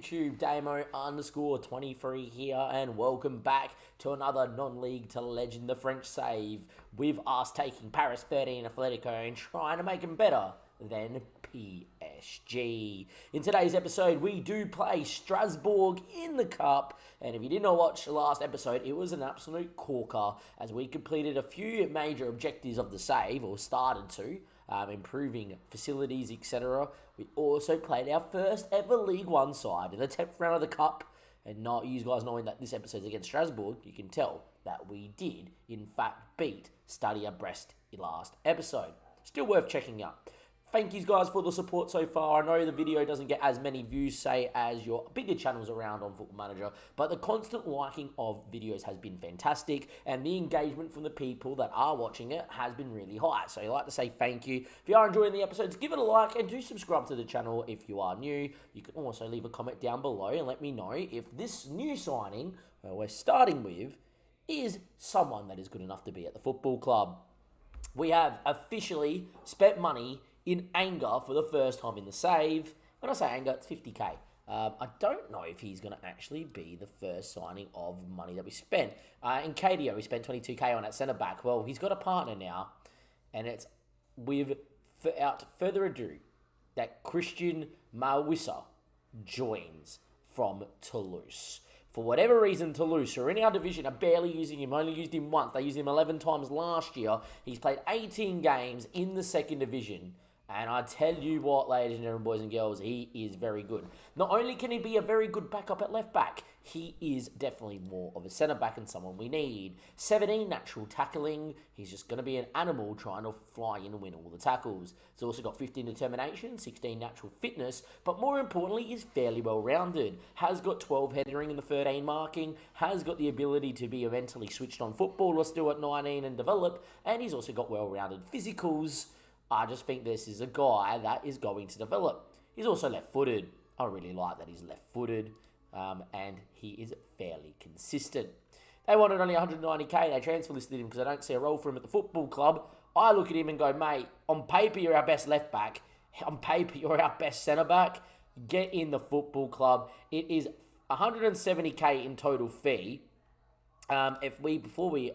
YouTube? Damo_23 here, and welcome back to another non-league to legend the French save, with us taking Paris 13 Atletico and trying to make them better than PSG. In today's episode, we do play Strasbourg in the Cup, and if you did not watch the last episode, it was an absolute corker as we completed a few major objectives of the save, or started to. Improving facilities, etc. We also played our first ever League One side in the 10th round of the Cup. And not you guys knowing that this episode's against Strasbourg, you can tell that we did, in fact, beat Beating Brest in last episode. Still worth checking out. Thank you guys for the support so far. I know the video doesn't get as many views, say, as your bigger channels around on Football Manager, but the constant liking of videos has been fantastic, and the engagement from the people that are watching it has been really high. So I'd like to say thank you. If you are enjoying the episodes, give it a like, and do subscribe to the channel if you are new. You can also leave a comment down below and let me know if this new signing, we're starting with, is someone that is good enough to be at the football club. We have officially spent money in anger for the first time in the save. When I say anger, it's 50k. I don't know if he's going to actually be the first signing of money that we spent. In KDO, we spent 22k on that centre-back. Well, he's got a partner now, and it's without further ado that Christian Mawissa joins from Toulouse. For whatever reason, Toulouse, who are in our division, are barely using him. Only used him once. They used him 11 times last year. He's played 18 games in the second division. And I tell you what, ladies and gentlemen, boys and girls, he is very good. Not only can he be a very good backup at left back, he is definitely more of a centre back and someone we need. 17 natural tackling. He's just going to be an animal trying to fly in and win all the tackles. He's also got 15 determination, 16 natural fitness, but more importantly, is fairly well rounded. Has got 12 headering in the 13 marking, has got the ability to be a mentally switched on footballer still at 19 and develop, and he's also got well rounded physicals. I just think this is a guy that is going to develop. He's also left-footed. I really like that he's left-footed, and he is fairly consistent. They wanted only 190k. They transfer listed him because I don't see a role for him at the football club. I look at him and go, mate, on paper you're our best left-back. On paper you're our best centre-back. Get in the football club. It is 170k in total fee. Before we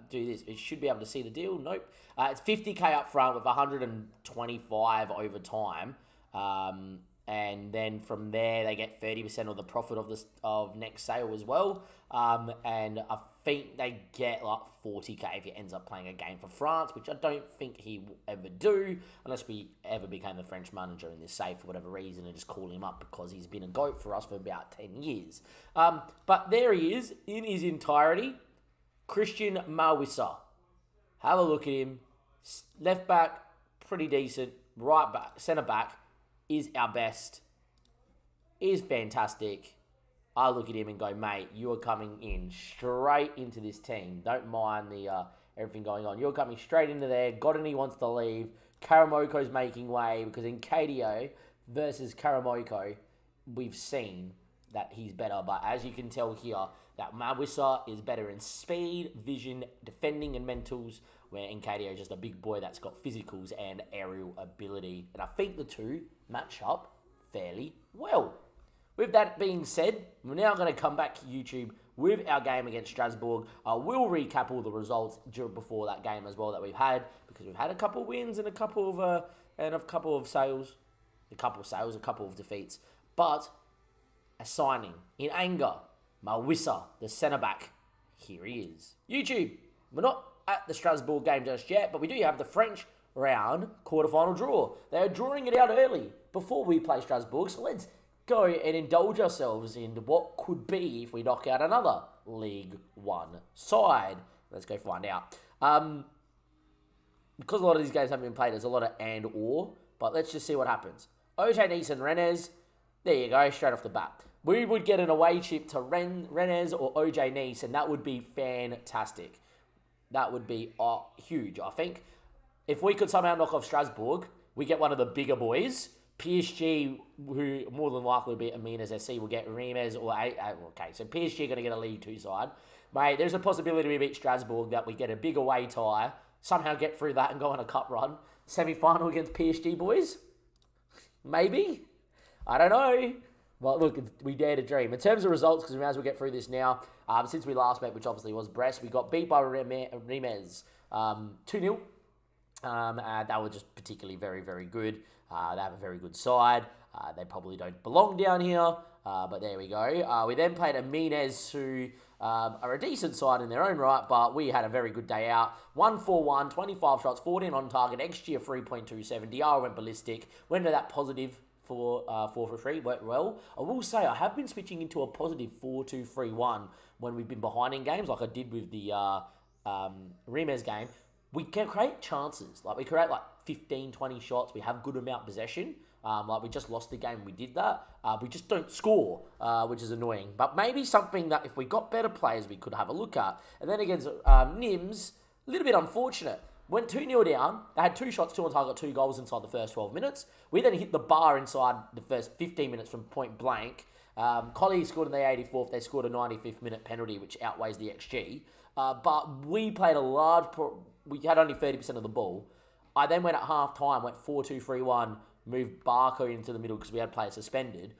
do this, it should be able to see the deal. Nope. It's 50k up front with 125 over time. And then from there, they get 30% of the profit of next sale as well. And I think they get like 40k if he ends up playing a game for France, which I don't think he will ever do, unless we ever became the French manager in this save for whatever reason and just call him up because he's been a GOAT for us for about 10 years. But there he is in his entirety. Christian Mawissa. Have a look at him. Left back, pretty decent. Right back, centre back is our best. Is fantastic. I look at him and go, mate, you are coming in straight into this team. Don't mind the everything going on. You're coming straight into there. Godini wants to leave. Karamoko's making way because in KDO versus Karamoko, we've seen that he's better. But as you can tell here, that Mawissa is better in speed, vision, defending, and mentals, where in KDO is just a big boy that's got physicals and aerial ability. And I think the two match up fairly well. With that being said, we're now going to come back to YouTube with our game against Strasbourg. I will recap all the results before that game as well that we've had, because we've had a couple of wins and a couple of sales, a couple of defeats. But a signing in anger, Mawissa, the centre back. Here he is. YouTube. We're not at the Strasbourg game just yet, but we do have the French round quarterfinal draw. They are drawing it out early before we play Strasbourg, so let's go and indulge ourselves in what could be if we knock out another League One side. Let's go find out. Because a lot of these games haven't been played, there's a lot of and or, but let's just see what happens. OJ Nice and Rennes, there you go, straight off the bat. We would get an away chip to Rennes or OJ Nice, and that would be fantastic. That would be huge, I think. If we could somehow knock off Strasbourg, we get one of the bigger boys. PSG, who more than likely will be Amin as SC, will get Reims or okay. So PSG are going to get a League 2 side. Mate, there's a possibility we beat Strasbourg, that we get a big away tie, somehow get through that and go on a cup run. Semi-final against PSG boys? Maybe? I don't know. Well, look, we dare to dream. In terms of results, because we may as well get through this now. Since we last met, which obviously was Brest, we got beat by Reims 2-0. They were just particularly very, very good. They have a very good side. They probably don't belong down here, but there we go. We then played Amines, who are a decent side in their own right, but we had a very good day out. 1-4-1, 25 shots, 14 on target, XG of 3.27. Diarra went ballistic. Went to that positive for 4-for-3, worked well. I will say I have been switching into a positive 4-2-3-1 when we've been behind in games, like I did with the Reims game. We can create chances. Like, we create like 15, 20 shots. We have good amount of possession. Like, we just lost the game. We did that. We just don't score, which is annoying. But maybe something that if we got better players, we could have a look at. And then against Nims, a little bit unfortunate. Went 2-0 down. They had 2 shots, 2 on target, 2 goals inside the first 12 minutes. We then hit the bar inside the first 15 minutes from point blank. Collie scored in the 84th. They scored a 95th minute penalty, which outweighs the XG. But we played a large... we had only 30% of the ball. I then went at half-time, went 4-2-3-1, moved Barco into the middle because we had players suspended.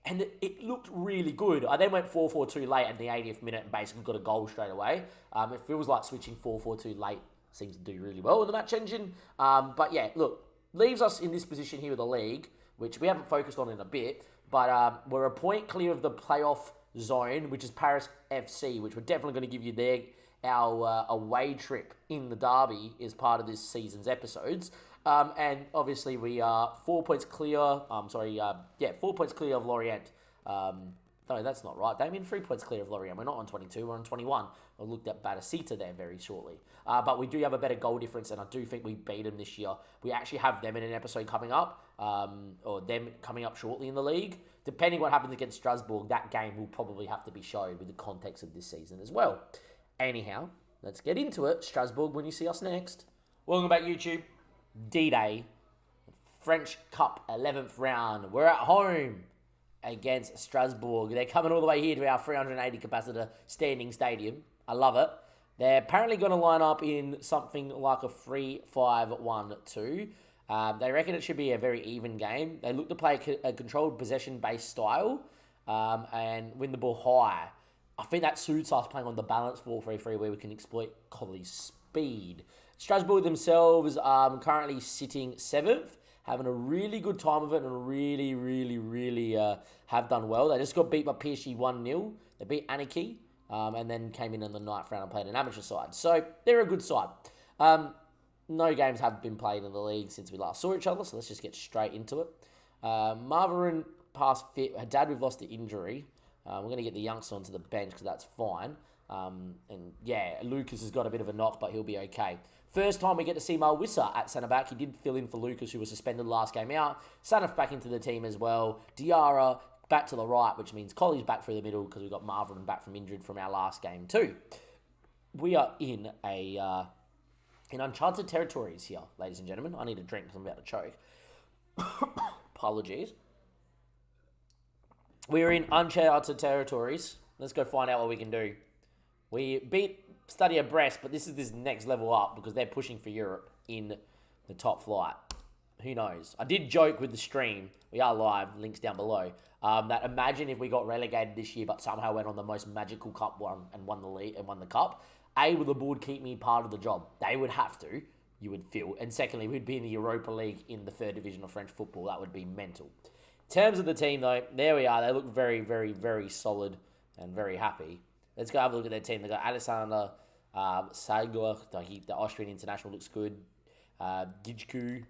And it looked really good. I then went 4-4-2 late at the 80th minute and basically got a goal straight away. It feels like switching 4-4-2 late seems to do really well in the match engine. But yeah, look, leaves us in this position here with the league, which we haven't focused on in a bit. But we're a point clear of the playoff zone, which is Paris FC, which we're definitely going to give you our away trip in the derby is part of this season's episodes. And obviously we are 4 points clear. 4 points clear of Lorient. No, that's not right. Damien, 3 points clear of Lorient. We're not on 22, we're on 21. I looked at Batacita there very shortly. But we do have a better goal difference, and I do think we beat them this year. We actually have them in an episode coming up, or them coming up shortly in the league. Depending what happens against Strasbourg, that game will probably have to be shown with the context of this season as well. Anyhow, let's get into it. Strasbourg, when you see us next. Welcome back, YouTube. D-Day. French Cup 11th round. We're at home against Strasbourg. They're coming all the way here to our 380 capacity standing stadium. I love it. They're apparently going to line up in something like a 3-5-1-2. They reckon it should be a very even game. They look to play a controlled possession-based style and win the ball high. I think that suits us playing on the balance 4-3-3 where we can exploit Colley's speed. Strasbourg themselves currently sitting 7th, having a really good time of it and really have done well. They just got beat by PSG 1-0. They beat Aniki and then came in the ninth round and played an amateur side. So they're a good side. No games have been played in the league since we last saw each other, so let's just get straight into it. Marverin past fit. Dad, we've lost the injury. We're going to get the youngster onto the bench because that's fine. And yeah, Lucas has got a bit of a knock, but he'll be okay. First time we get to see Malwissa at centre-back. He did fill in for Lucas, who was suspended last game out. Sanif back into the team as well. Diarra back to the right, which means Colley's back through the middle because we've got Marvin back from injured from our last game too. We are in in uncharted territories here, ladies and gentlemen. I need a drink because I'm about to choke. Apologies. We're in uncharted territories. Let's go find out what we can do. We beat Beating Brest, but this is this next level up because they're pushing for Europe in the top flight. Who knows? I did joke with the stream. We are live. Links down below. That imagine if we got relegated this year, but somehow went on the most magical cup one and won the league and won the cup. A, will the board keep me part of the job? They would have to. You would feel. And secondly, we'd be in the Europa League in the 3rd division of French football. That would be mental. In terms of the team, though, there we are. They look very solid and very happy. Let's go have a look at their team. They've got Alexander Sagler, the Austrian international, looks good. Gijku,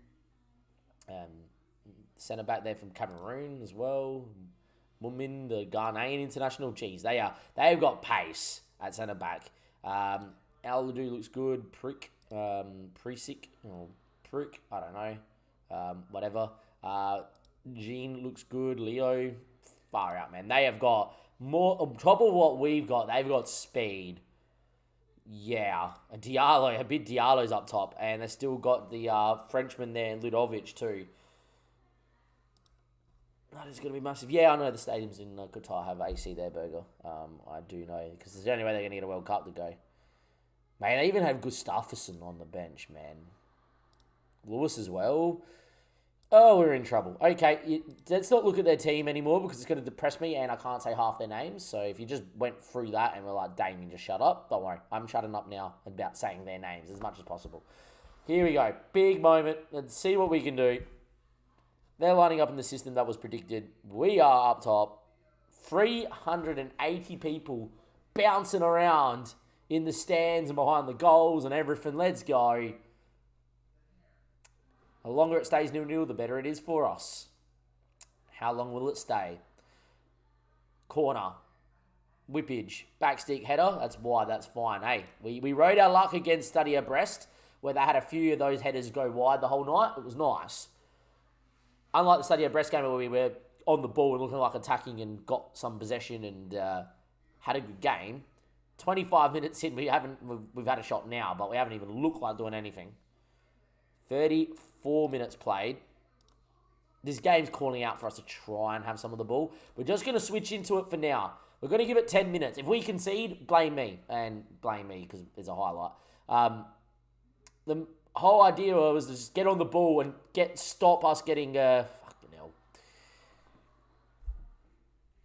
centre-back there from Cameroon as well. Mumin, the Ghanaian international. Jeez, they've got pace at centre-back. Aladu looks good. Prisic, or Prick, I don't know. Whatever. Jean looks good. Leo, far out, man. They have got more, on top of what we've got, they've got speed. Yeah. And Diallo, a bit Diallo's up top. And they've still got the Frenchman there, Ludovic, too. That is going to be massive. Yeah, I know the stadiums in Qatar have AC there, Burger. I do know, because it's the only way they're going to get a World Cup to go. Man, they even have Gustafsson on the bench, man. Lewis as well. Oh, we're in trouble. Okay, let's not look at their team anymore because it's going to depress me and I can't say half their names. So if you just went through that and were like, Damien, just shut up. Don't worry. I'm shutting up now about saying their names as much as possible. Here we go. Big moment. Let's see what we can do. They're lining up in the system that was predicted. We are up top. 380 people bouncing around in the stands and behind the goals and everything. Let's go. The longer it stays 0-0, the better it is for us. How long will it stay? Corner. Whippage. Backstick header. That's wide. That's fine. Hey, we rode our luck against Another Brest, where they had a few of those headers go wide the whole night. It was nice. Unlike the Another Brest game where we were on the ball and looking like attacking and got some possession and had a good game. 25 minutes in, we've had a shot now, but we haven't even looked like doing anything. 34 minutes played. This game's calling out for us to try and have some of the ball. We're just going to switch into it for now. We're going to give it 10 minutes. If we concede, blame me. And blame me because it's a highlight. The whole idea was to just get on the ball and stop us getting... fucking hell.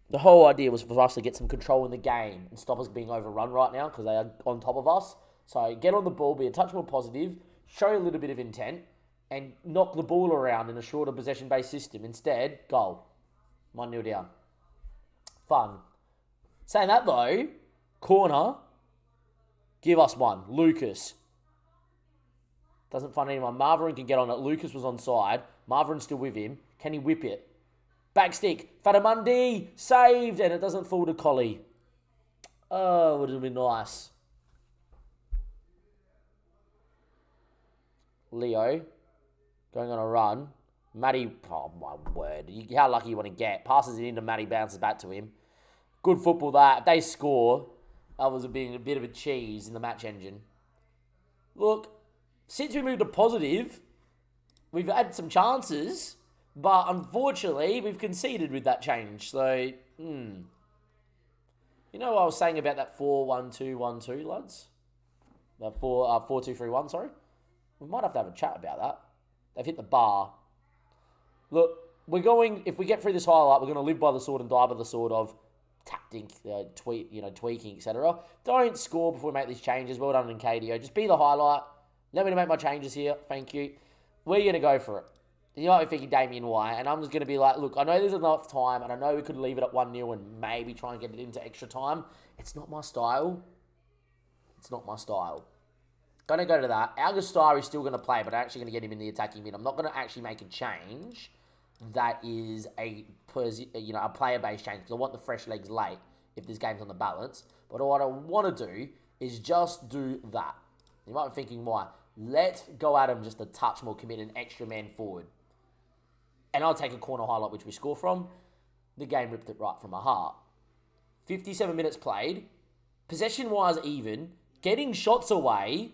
The whole idea was for us to get some control in the game and stop us being overrun right now because they are on top of us. So get on the ball, be a touch more positive, show a little bit of intent, and knock the ball around in a shorter possession-based system. Instead, goal. 1-0 down. Fun. Saying that, though, corner, give us one. Lucas. Doesn't find anyone. Marvin can get on it. Lucas was onside. Marvin's still with him. Can he whip it? Backstick. Fatamundi. Saved. And it doesn't fall to Collie. Oh, would have been nice. Leo. Going on a run. Matty. Oh, my word. How lucky you want to get. Passes it into Matty. Bounces back to him. Good football that. If they score, that was being a bit of a cheese in the match engine. Look. Since we moved to positive, we've had some chances, but unfortunately, we've conceded with that change. So, You know what I was saying about that 4-1-2-1-2, lads? That 4-2-3-1, sorry? We might have to have a chat about that. They've hit the bar. Look, if we get through this highlight, we're going to live by the sword and die by the sword of tactic, tweaking, etc. Don't score before we make these changes. Well done in KDO. Just be the highlight. Let me make my changes here. Thank you. We're going to go for it. You might be thinking Damien why, and I'm just going to be like, look, I know there's enough time, and I know we could leave it at 1-0 and maybe try and get it into extra time. It's not my style. It's not my style. Going to go to that. Augustar is still going to play, but I'm actually going to get him in the attacking mid. I'm not going to actually make a change that is a player-based change, because I want the fresh legs late if this game's on the balance. But what I want to do is just do that. You might be thinking, why? Let's go at him just a touch more, commit an extra man forward. And I'll take a corner highlight, which we score from. The game ripped it right from my heart. 57 minutes played. Possession-wise even. Getting shots away.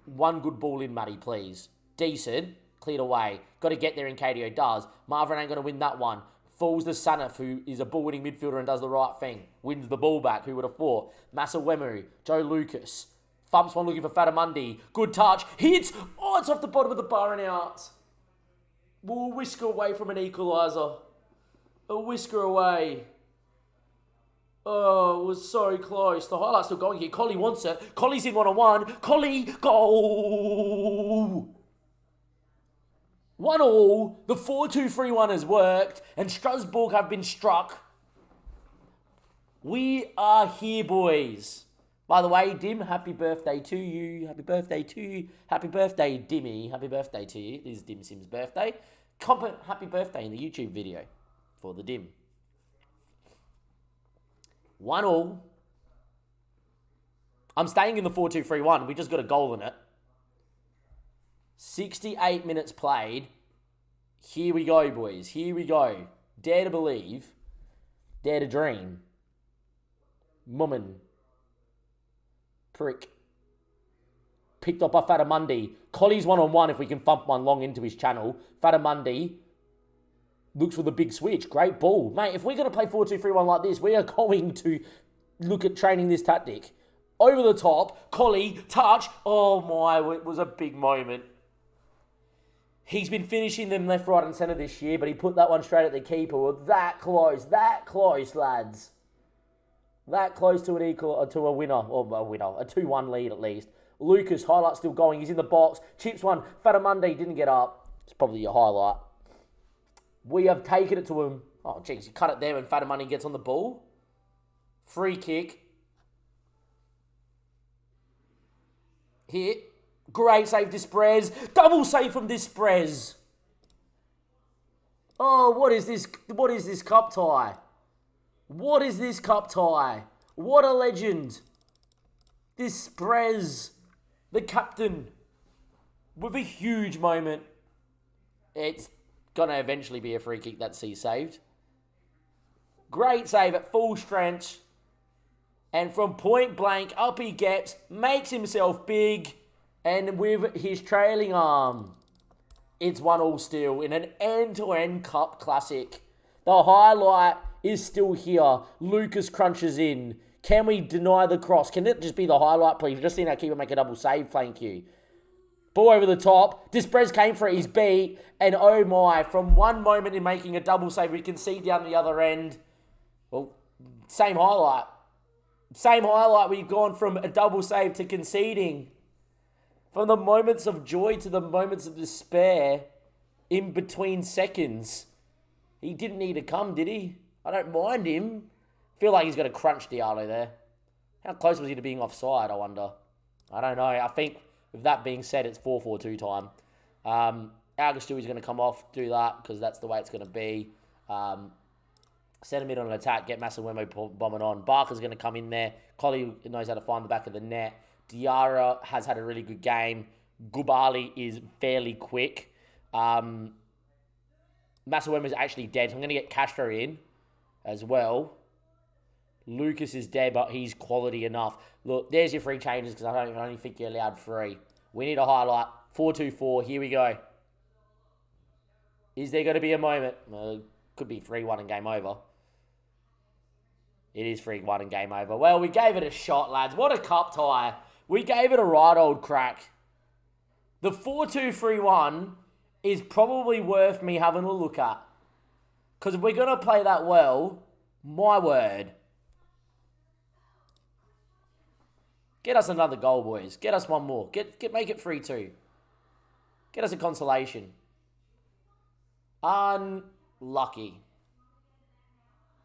One good ball in, Matty, please. Decent. Cleared away. Got to get there, and KDO does. Marvin ain't going to win that one. Falls to Sanif, who is a ball-winning midfielder and does the right thing. Wins the ball back. Who would have thought? Masawemu. Joe Lucas. Thumps one looking for Fatamundi. Good touch. Hits. Oh, it's off the bottom of the bar and out. We'll whisker away from an equaliser. A whisker away. Oh, it was so close. The highlight's still going here. Collie wants it. Collie's in one-on-one. Collie, goal! 1-1. The 4-2-3-1 has worked. And Strasbourg have been struck. We are here, boys. By the way, Dim, happy birthday to you. Happy birthday to you. Happy birthday, Dimmy. Happy birthday to you. This is Dim Sim's birthday. Comment happy birthday in the YouTube video for the Dim. 1-1. I'm staying in the 4-2-3-1. We just got a goal in it. 68 minutes played. Here we go, boys. Here we go. Dare to believe. Dare to dream. Mummin. Prick. Picked up by Fatamundi. Collie's one-on-one if we can thump one long into his channel. Fatamundi looks for the big switch. Great ball. Mate, if we're going to play 4-2-3-1 like this, we are going to look at training this tactic. Over the top. Collie. Touch. Oh my, it was a big moment. He's been finishing them left, right, and centre this year, but he put that one straight at the keeper. Well, that close, lads. That close to a winner, or a 2-1 lead at least. Lucas, highlight still going. He's in the box. Chips one. Fatamonde didn't get up. It's probably your highlight. We have taken it to him. Oh, jeez, you cut it there when Fatamonde gets on the ball. Free kick. Hit. Great save, Desprez. Double save from Desprez. Oh, what is this? What is this cup tie? What is this cup tie? What a legend. Desprez, the captain, with a huge moment. It's going to eventually be a free kick that sees saved. Great save at full strength. And from point blank, up he gets, makes himself big. And with his trailing arm, it's 1-1 still in an end-to-end cup classic. The highlight is still here. Lucas crunches in. Can we deny the cross? Can it just be the highlight, please? We've just seen our keeper make a double save. Thank you. Ball over the top. Desprez came for it. He's beat. And oh my, from one moment in making a double save, we can see down the other end. Well, same highlight. Same highlight. We've gone from a double save to conceding. From the moments of joy to the moments of despair in between seconds. He didn't need to come, did he? I don't mind him. Feel like he's got to crunch Diallo there. How close was he to being offside, I wonder? I don't know. I think with that being said, it's 4-4-2 time. Augustui's going to come off, do that, because that's the way it's going to be. Send him in on an attack, get Masawemo bombing on. Barker's going to come in there. Collie knows how to find the back of the net. Diarra has had a really good game. Gubali is fairly quick. Masawemo is actually dead, so I'm going to get Castro in as well. Lucas is dead, but he's quality enough. Look, there's your free changes, because I only think you're allowed 3. We need a highlight. 4-2-4. Here we go. Is there going to be a moment? Could be 3-1 and game over. It is 3-1 and game over. Well, we gave it a shot, lads. What a cup tie. We gave it a right old crack. The 4-2-3-1 is probably worth me having a look at. Because if we're going to play that well, my word. Get us another goal, boys. Get us one more. Make it 3-2. Get us a consolation. Unlucky.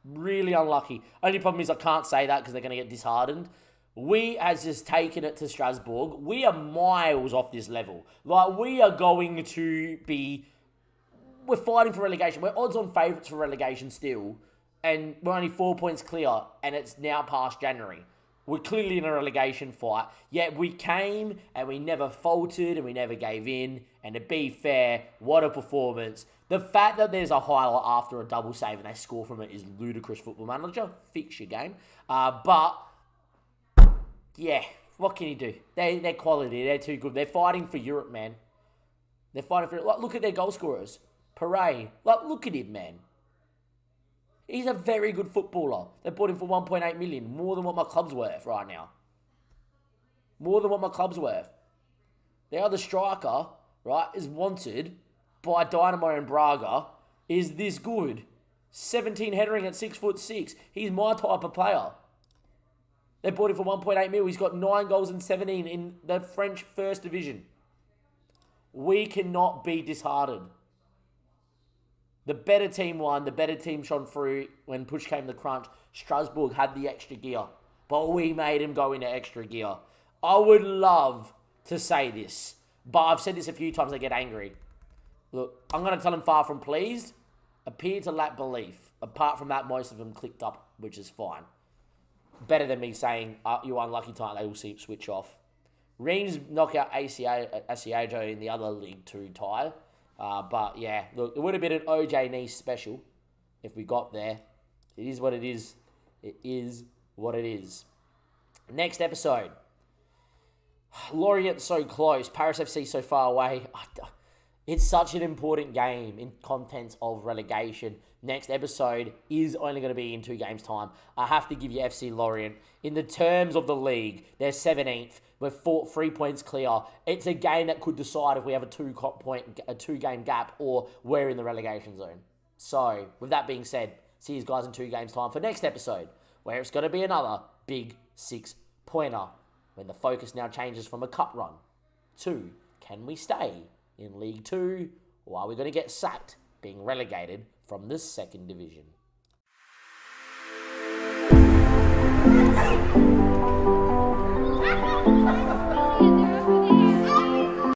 Really unlucky. Only problem is I can't say that because they're going to get disheartened. We has just taken it to Strasbourg. We are miles off this level. Like, we are going to be... We're fighting for relegation. We're odds-on favourites for relegation still. And we're only 4 points clear. And it's now past January. We're clearly in a relegation fight. Yet we came and we never faltered and we never gave in. And to be fair, what a performance. The fact that there's a highlight after a double save and they score from it is ludicrous, Football Manager. Fix your game. But... yeah, what can you do? They're quality. They're too good. They're fighting for Europe, man. They're fighting for it. Like, look at their goal scorers. Perret. Like, look at him, man. He's a very good footballer. They bought him for 1.8 million. More than what my club's worth right now. More than what my club's worth. The other striker, right, is wanted by Dynamo and Braga. Is this good? 17 headering at 6'6". He's my type of player. They bought him for 1.8 mil. He's got 9 goals and 17 in the French First Division. We cannot be disheartened. The better team won. The better team shone through when push came to crunch. Strasbourg had the extra gear, but we made him go into extra gear. I would love to say this, but I've said this a few times. I get angry. Look, I'm going to tell them far from pleased. Appear to lack belief. Apart from that, most of them clicked up, which is fine. Better than me saying, you're unlucky tonight, they will switch off. Reims knock out Asiago in the other League 2 tie. But yeah, look, it would have been an OJ Nice special if we got there. It is what it is. It is what it is. Next episode. Lorient so close. Paris FC so far away. It's such an important game in context of relegation. Next episode is only going to be in 2 games' time. I have to give you FC Lorient. In the terms of the league, they're 17th. We're 3 points clear. It's a game that could decide if we have a 2-game gap or we're in the relegation zone. So, with that being said, see you guys in 2 games' time for next episode, where it's going to be another big 6-pointer, when the focus now changes from a cup run to, can we stay in League 2, or are we going to get sacked, being relegated from the 2nd division?